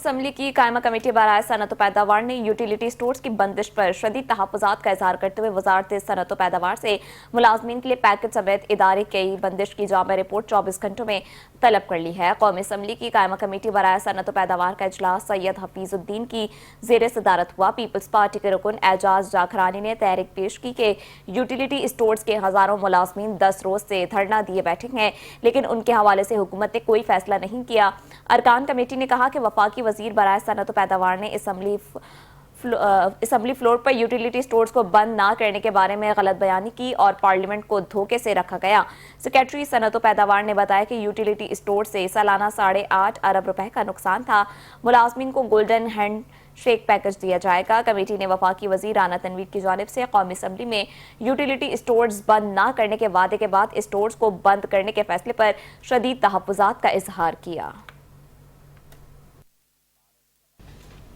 Assembly کی قائمہ committee برائے صنعت و پیداوار نے یوٹیلیٹی سٹورز کی بندش پر شدید تحفظات کا اظہار کرتے ہوئے وزارت صنعت و پیداوار سے ملازمین کے لیے پیکج سمیت ادارے کی بندش کی جامع رپورٹ 24 گھنٹوں میں طلب کر لی ہے۔ قومی اسمبلی کی قائمہ کمیٹی برائے صنعت و پیداوار کا اجلاس سید حفیظ الدین کی زیر صدارت ہوا۔ پیپلز پارٹی کے رکن اعجاز جاکھرانی نے تحریک پیش کی کہ یوٹیلیٹی سٹورز کے ہزاروں ملازمین 10 روز سے دھرنا دیے بیٹھے ہیں، لیکن ان کے حوالے سے حکومت نے کوئی فیصلہ نہیں کیا۔ ارکان کمیٹی نے کہا کہ وفاقی وزیر برائے صنعت و پیداوار نے اسمبلی فلور پر یوٹیلیٹی سٹورز کو بند نہ کرنے کے بارے میں غلط بیانی کی اور پارلیمنٹ کو دھوکے سے رکھا گیا۔ سیکریٹری صنعت و پیداوار نے بتایا کہ یوٹیلیٹی سٹورز سے سالانہ 8.5 ارب روپے کا نقصان تھا۔ ملازمین کو گولڈن ہینڈ شیک پیکج دیا جائے گا۔ کمیٹی نے وفاقی وزیر رانا تنویر کی جانب سے قومی اسمبلی میں یوٹیلیٹی سٹورز بند نہ کرنے کے وعدے کے بعد سٹورز کو بند کرنے کے فیصلے پر شدید تحفظات کا اظہار کیا۔